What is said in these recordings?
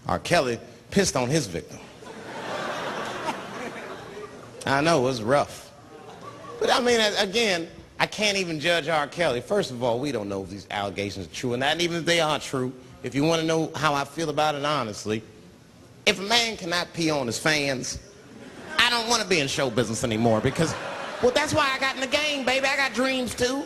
R. Kelly pissed on his victim. I know, it was rough. But I mean, again, I can't even judge R. Kelly. First of all, we don't know if these allegations are true, and not even if they are true. If you want to know how I feel about it honestly, if a man cannot pee on his fans, I don't want to be in show business anymore because, well, that's why I got in the game, baby. I got dreams too.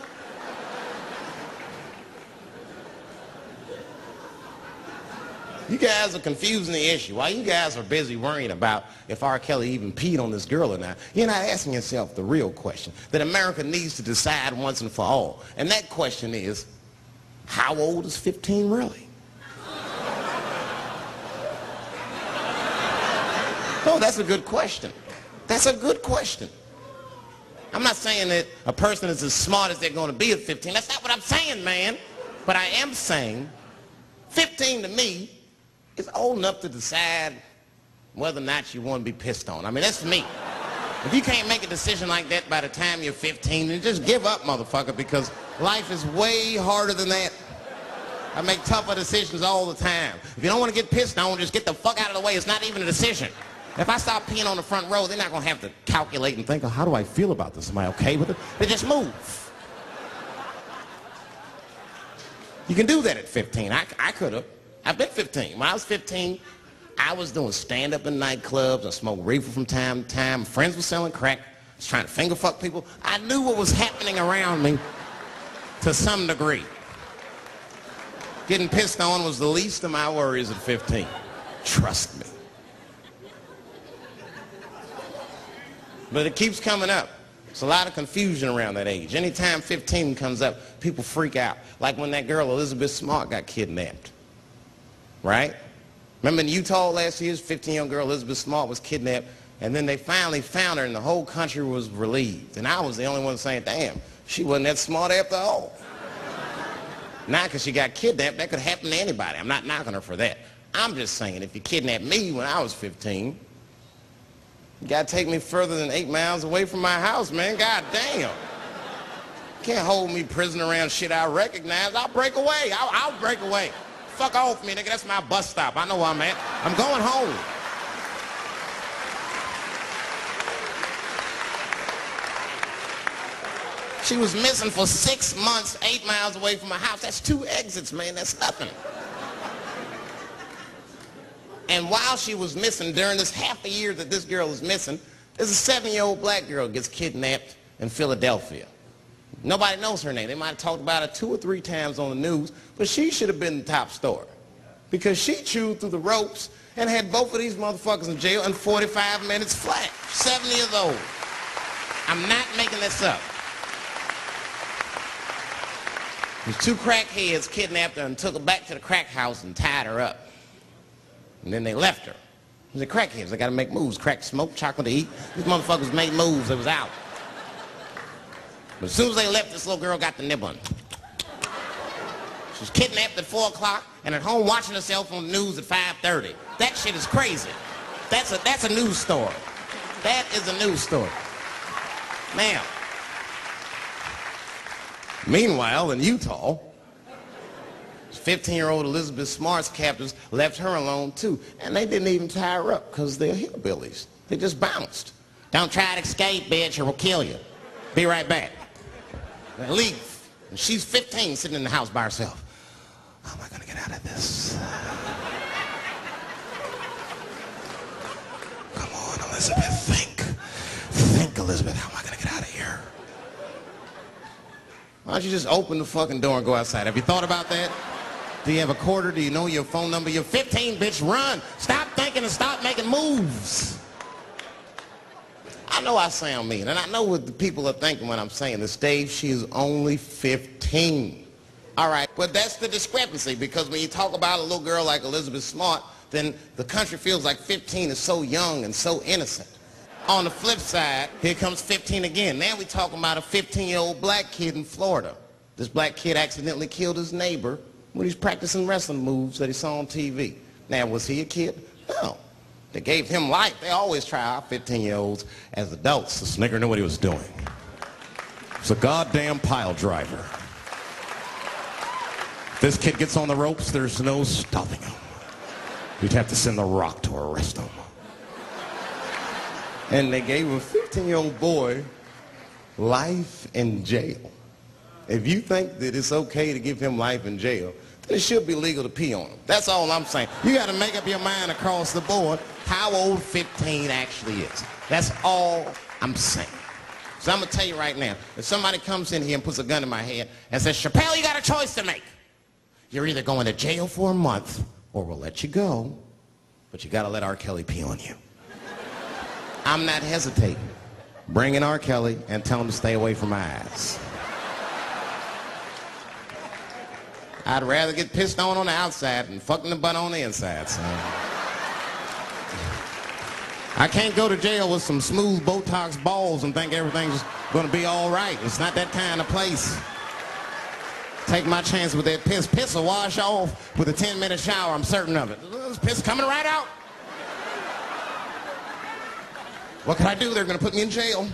You guys are confusing the issue. While you guys are busy worrying about if R. Kelly even peed on this girl or not, you're not asking yourself the real question that America needs to decide once and for all. And that question is, how old is 15 really? Oh, that's a good question. That's a good question. I'm not saying that a person is as smart as they're going to be at 15. That's not what I'm saying, man. But I am saying 15 to me is old enough to decide whether or not you want to be pissed on. I mean, that's me. If you can't make a decision like that by the time you're 15, then just give up, motherfucker, because life is way harder than that. I make tougher decisions all the time. If you don't want to get pissed on, just get the fuck out of the way. It's not even a decision. If I start peeing on the front row, they're not going to have to calculate and think, oh, how do I feel about this? Am I okay with it? They just move. You can do that at 15. I could have. I've been 15. When I was 15, I was doing stand-up in nightclubs. I smoked reefer from time to time. Friends were selling crack. I was trying to finger fuck people. I knew what was happening around me to some degree. Getting pissed on was the least of my worries at 15. Trust me. But it keeps coming up. There's a lot of confusion around that age. Anytime 15 comes up, people freak out. Like when that girl, Elizabeth Smart, got kidnapped. Right? Remember in Utah last year, 15-year-old girl Elizabeth Smart was kidnapped, and then they finally found her, and the whole country was relieved. And I was the only one saying, damn, she wasn't that smart after all. Not because she got kidnapped. That could happen to anybody. I'm not knocking her for that. I'm just saying, if you kidnapped me when I was 15, you got to take me further than 8 miles away from my house, man. God damn. You can't hold me prisoner around shit I recognize. I'll break away. I'll break away. Fuck off me, nigga. That's my bus stop. I know where I'm at. I'm going home. She was missing for 6 months, 8 miles away from my house. That's 2 exits, man. That's nothing. And while she was missing, during this half a year that this girl is missing, there's a 7-year-old black girl gets kidnapped in Philadelphia. Nobody knows her name. They might have talked about it 2 or 3 times on the news, but she should have been the top story because she chewed through the ropes and had both of these motherfuckers in jail in 45 minutes flat. 7 years old. I'm not making this up. These 2 crackheads kidnapped her and took her back to the crack house and tied her up. And then they left her. They're crackheads. They got to make moves. Crack, smoke, chocolate to eat. These motherfuckers made moves. It was out. But as soon as they left, this little girl got the nib on. She was kidnapped at 4 o'clock and at home watching herself on the news at 5:30. That shit is crazy. That's a news story. That is a news story. Now, meanwhile, in Utah, 15-year-old Elizabeth Smart's captors left her alone too. And they didn't even tie her up because they're hillbillies. They just bounced. Don't try to escape, bitch, or we'll kill you. Be right back. They leave. And she's 15 sitting in the house by herself. How am I going to get out of this? Come on, Elizabeth, think. Think, Elizabeth, how am I going to get out of here? Why don't you just open the fucking door and go outside? Have you thought about that? Do you have a quarter? Do you know your phone number? You're 15, bitch, run. Stop thinking and stop making moves. I know I sound mean, and I know what the people are thinking when I'm saying this. Dave, she is only 15. All right, but that's the discrepancy, because when you talk about a little girl like Elizabeth Smart, then the country feels like 15 is so young and so innocent. On the flip side, here comes 15 again. Now we're talking about a 15-year-old black kid in Florida. This black kid accidentally killed his neighbor when he's practicing wrestling moves that he saw on TV. Now, was he a kid? No. They gave him life. They always try our 15-year-olds as adults. This nigger knew what he was doing. He's a goddamn pile driver. If this kid gets on the ropes, there's no stopping him. You'd have to send The Rock to arrest him. And they gave a 15-year-old boy life in jail. If you think that it's okay to give him life in jail, then it should be legal to pee on him. That's all I'm saying. You got to make up your mind across the board how old 15 actually is. That's all I'm saying. So I'm going to tell you right now, if somebody comes in here and puts a gun in my head and says, Chappelle, you got a choice to make. You're either going to jail for a month or we'll let you go, but you got to let R. Kelly pee on you. I'm not hesitating. Bring in R. Kelly and tell him to stay away from my ass. I'd rather get pissed on the outside than fucking the butt on the inside, son. I can't go to jail with some smooth Botox balls and think everything's going to be all right. It's not that kind of place. Take my chance with that piss. Piss will wash off with a 10-minute shower, I'm certain of it. There's piss coming right out. What can I do? They're going to put me in jail.